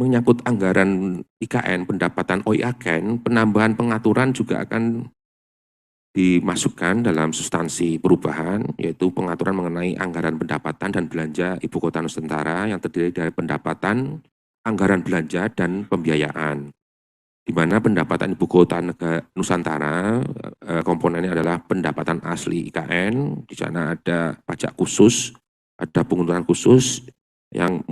menyangkut anggaran IKN, pendapatan OIAKN, penambahan pengaturan juga akan dimasukkan dalam substansi perubahan, yaitu pengaturan mengenai anggaran pendapatan dan belanja Ibu Kota Nusantara yang terdiri dari pendapatan, anggaran belanja, dan pembiayaan. Di mana pendapatan Ibu Kota Nusantara, komponennya adalah pendapatan asli IKN, di sana ada pajak khusus, ada pengunduran khusus, yang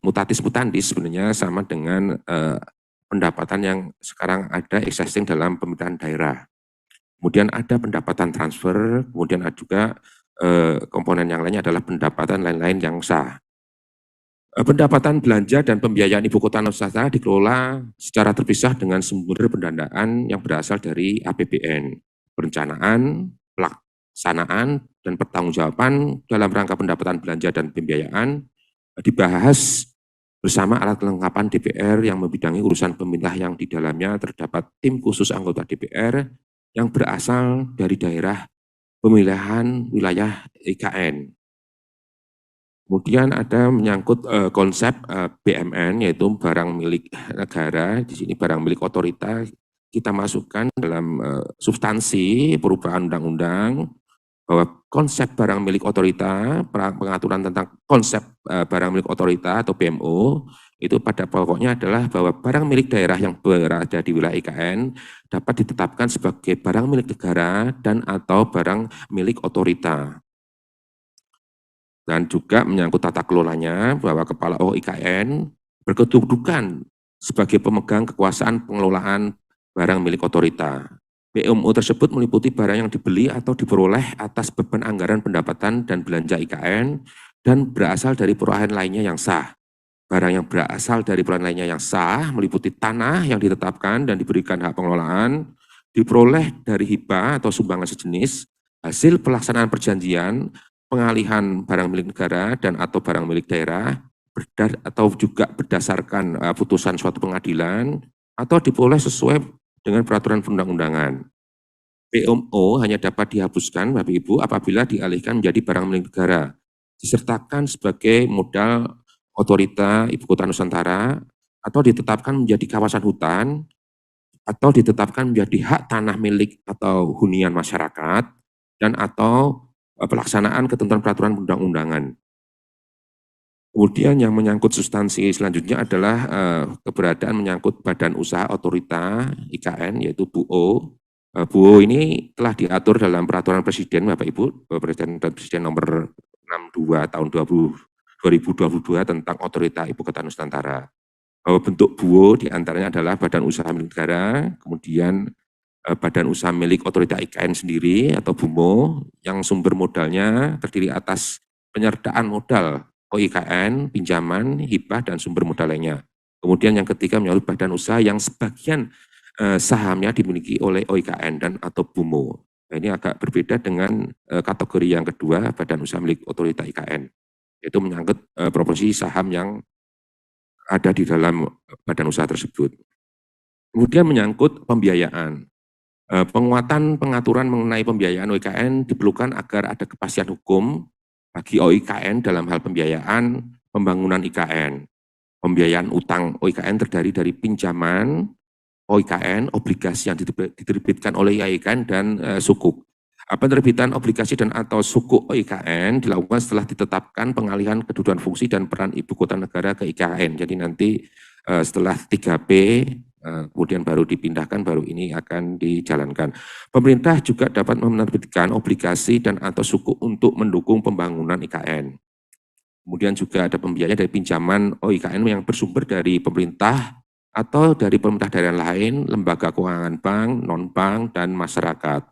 mutatis mutandis sebenarnya sama dengan pendapatan yang sekarang ada existing dalam pemerintahan daerah. Kemudian ada pendapatan transfer, kemudian ada juga komponen yang lainnya adalah pendapatan lain-lain yang sah. Pendapatan belanja dan pembiayaan Ibu Kota Nusantara dikelola secara terpisah dengan sumber pendanaan yang berasal dari APBN, perencanaan, pelaksanaan, dan pertanggungjawaban dalam rangka pendapatan belanja dan pembiayaan dibahas bersama alat kelengkapan DPR yang membidangi urusan pemerintah yang di dalamnya terdapat tim khusus anggota DPR yang berasal dari daerah pemilihan wilayah IKN. Kemudian ada menyangkut konsep BMN, yaitu barang milik negara. Di sini barang milik otorita kita masukkan dalam substansi perubahan undang-undang bahwa konsep barang milik otorita, pengaturan tentang konsep barang milik otorita atau BMO, itu pada pokoknya adalah bahwa barang milik daerah yang berada di wilayah IKN dapat ditetapkan sebagai barang milik negara dan atau barang milik otorita. Dan juga menyangkut tata kelolanya bahwa Kepala OIKN berkedudukan sebagai pemegang kekuasaan pengelolaan barang milik otorita. BMO tersebut meliputi barang yang dibeli atau diperoleh atas beban anggaran pendapatan dan belanja IKN dan berasal dari perolehan lainnya yang sah. Barang yang berasal dari perolehan lainnya yang sah meliputi tanah yang ditetapkan dan diberikan hak pengelolaan, diperoleh dari hibah atau sumbangan sejenis, hasil pelaksanaan perjanjian, pengalihan barang milik negara dan atau barang milik daerah, atau juga berdasarkan putusan suatu pengadilan, atau diperoleh sesuai dengan peraturan perundang-undangan. BMO hanya dapat dihapuskan, Bapak Ibu, apabila dialihkan menjadi barang milik negara, disertakan sebagai modal otorita Ibu Kota Nusantara, atau ditetapkan menjadi kawasan hutan, atau ditetapkan menjadi hak tanah milik atau hunian masyarakat, dan atau pelaksanaan ketentuan peraturan perundang-undangan. Kemudian yang menyangkut substansi selanjutnya adalah keberadaan menyangkut badan usaha otorita IKN, yaitu BUO. BUO ini telah diatur dalam peraturan Presiden, Bapak Ibu, Presiden nomor 62 tahun 2022 tentang otorita Ibu Kota Nusantara. Bahwa bentuk BUO diantaranya adalah badan usaha milik negara, kemudian badan usaha milik otorita IKN sendiri atau BUMO, yang sumber modalnya terdiri atas penyertaan modal OIKN, pinjaman, hibah, dan sumber modal lainnya. Kemudian yang ketiga menyangkut badan usaha yang sebagian sahamnya dimiliki oleh OIKN dan atau BUMO. Nah, ini agak berbeda dengan kategori yang kedua, badan usaha milik otorita IKN, yaitu menyangkut proporsi saham yang ada di dalam badan usaha tersebut. Kemudian menyangkut pembiayaan. Penguatan pengaturan mengenai pembiayaan OIKN diperlukan agar ada kepastian hukum bagi OIKN dalam hal pembiayaan pembangunan IKN. Pembiayaan utang OIKN terdiri dari pinjaman OIKN, obligasi yang diterbitkan oleh IKN dan sukuk. Penerbitan obligasi dan atau sukuk OIKN dilakukan setelah ditetapkan pengalihan kedudukan fungsi dan peran Ibu Kota Negara ke IKN. Jadi nanti setelah 3P kemudian baru dipindahkan, baru ini akan dijalankan. Pemerintah juga dapat menerbitkan obligasi dan atau sukuk untuk mendukung pembangunan IKN. Kemudian juga ada pembiayaan dari pinjaman OIKN yang bersumber dari pemerintah atau dari pemerintah daerah lain, lembaga keuangan bank, non-bank, dan masyarakat.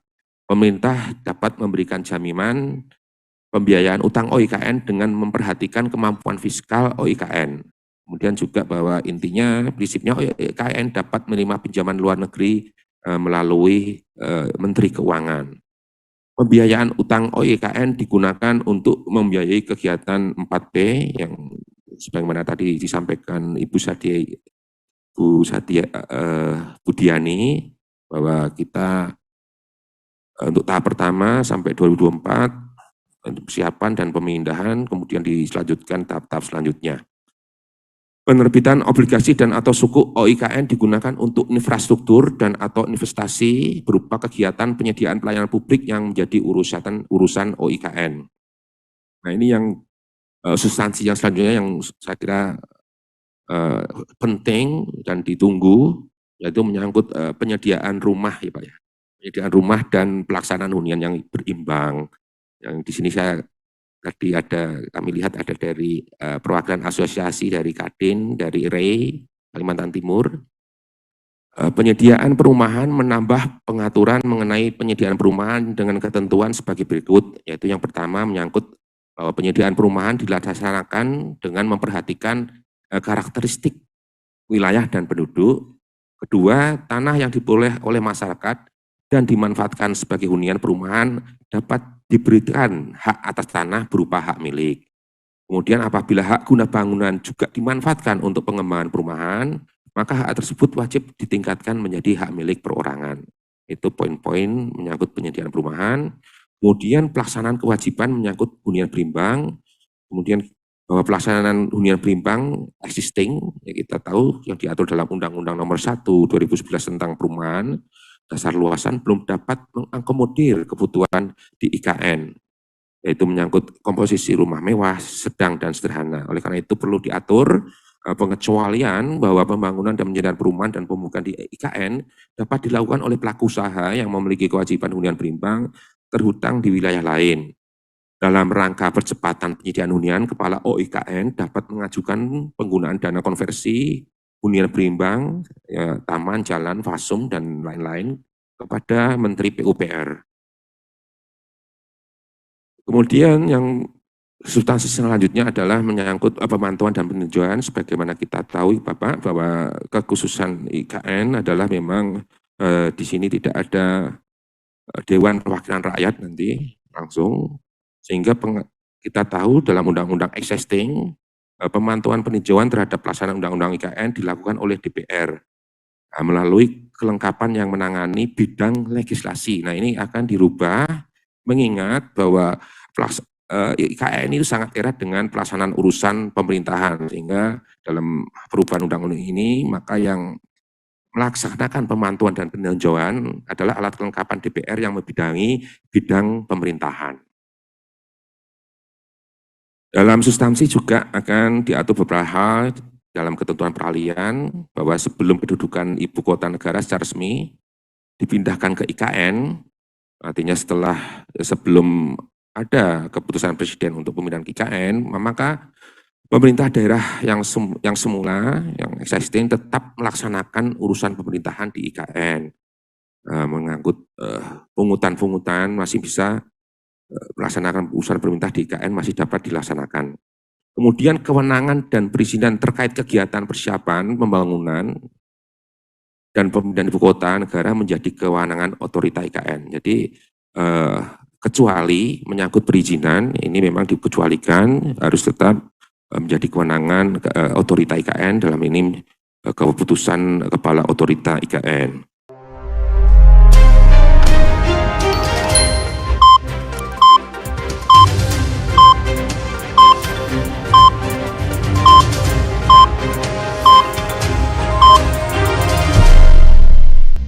Pemerintah dapat memberikan jaminan pembiayaan utang OIKN dengan memperhatikan kemampuan fiskal OIKN. Kemudian juga bahwa intinya prinsipnya OIKN dapat menerima pinjaman luar negeri melalui Menteri Keuangan. Pembiayaan utang OIKN digunakan untuk membiayai kegiatan 4P yang sebagaimana tadi disampaikan Ibu Sadia Budiani, bahwa kita untuk tahap pertama sampai 2024 untuk persiapan dan pemindahan, kemudian diselanjutkan tahap-tahap selanjutnya. Penerbitan obligasi dan atau suku OIKN digunakan untuk infrastruktur dan atau investasi berupa kegiatan penyediaan pelayanan publik yang menjadi urusan OIKN. Nah ini yang substansi yang selanjutnya yang saya kira penting dan ditunggu, yaitu menyangkut penyediaan rumah ya Pak ya. Penyediaan rumah dan pelaksanaan hunian yang berimbang. Yang di sini tadi kami lihat ada dari perwakilan asosiasi dari Kadin, dari REI, Kalimantan Timur. Penyediaan perumahan menambah pengaturan mengenai penyediaan perumahan dengan ketentuan sebagai berikut, yaitu yang pertama menyangkut bahwa penyediaan perumahan dilaksanakan dengan memperhatikan karakteristik wilayah dan penduduk. Kedua, tanah yang diperoleh oleh masyarakat dan dimanfaatkan sebagai hunian perumahan dapat diberikan hak atas tanah berupa hak milik. Kemudian apabila hak guna bangunan juga dimanfaatkan untuk pengembangan perumahan, maka hak tersebut wajib ditingkatkan menjadi hak milik perorangan. Itu poin-poin menyangkut penyediaan perumahan. Kemudian pelaksanaan kewajiban menyangkut hunian berimbang. Kemudian bahwa pelaksanaan hunian berimbang existing, ya kita tahu yang diatur dalam Undang-Undang Nomor 1 2011 tentang perumahan dasar luasan belum dapat mengakomodir kebutuhan di IKN, yaitu menyangkut komposisi rumah mewah, sedang, dan sederhana. Oleh karena itu perlu diatur pengecualian bahwa pembangunan dan penyediaan perumahan dan pemukiman di IKN dapat dilakukan oleh pelaku usaha yang memiliki kewajiban hunian berimbang terhutang di wilayah lain. Dalam rangka percepatan penyediaan hunian, Kepala OIKN dapat mengajukan penggunaan dana konversi, hunian berimbang, ya, taman, jalan, fasum, dan lain-lain kepada Menteri PUPR. Kemudian yang substansi selanjutnya adalah menyangkut pemantauan dan peninjauan. Sebagaimana kita tahu Bapak bahwa kekhususan IKN adalah memang di sini tidak ada Dewan Perwakilan Rakyat nanti langsung, sehingga kita tahu dalam Undang-Undang Existing, pemantauan peninjauan terhadap pelaksanaan Undang-Undang IKN dilakukan oleh DPR melalui kelengkapan yang menangani bidang legislasi. Nah ini akan dirubah mengingat bahwa IKN itu sangat erat dengan pelaksanaan urusan pemerintahan, sehingga dalam perubahan undang-undang ini maka yang melaksanakan pemantauan dan peninjauan adalah alat kelengkapan DPR yang membidangi bidang pemerintahan. Dalam substansi juga akan diatur beberapa hal dalam ketentuan peralihan bahwa sebelum kedudukan ibu kota negara secara resmi dipindahkan ke IKN, artinya sebelum ada keputusan Presiden untuk pemindahan ke IKN, maka pemerintah daerah yang semula, yang existing tetap melaksanakan urusan pemerintahan di IKN. Mengangkut pungutan-pungutan masih bisa melaksanakan urusan pemerintah di IKN masih dapat dilaksanakan. Kemudian kewenangan dan perizinan terkait kegiatan persiapan pembangunan dan pemindahan ibu kota negara menjadi kewenangan otorita IKN. Jadi kecuali menyangkut perizinan, ini memang dikecualikan, harus tetap menjadi kewenangan otorita IKN, dalam ini keputusan Kepala Otorita IKN.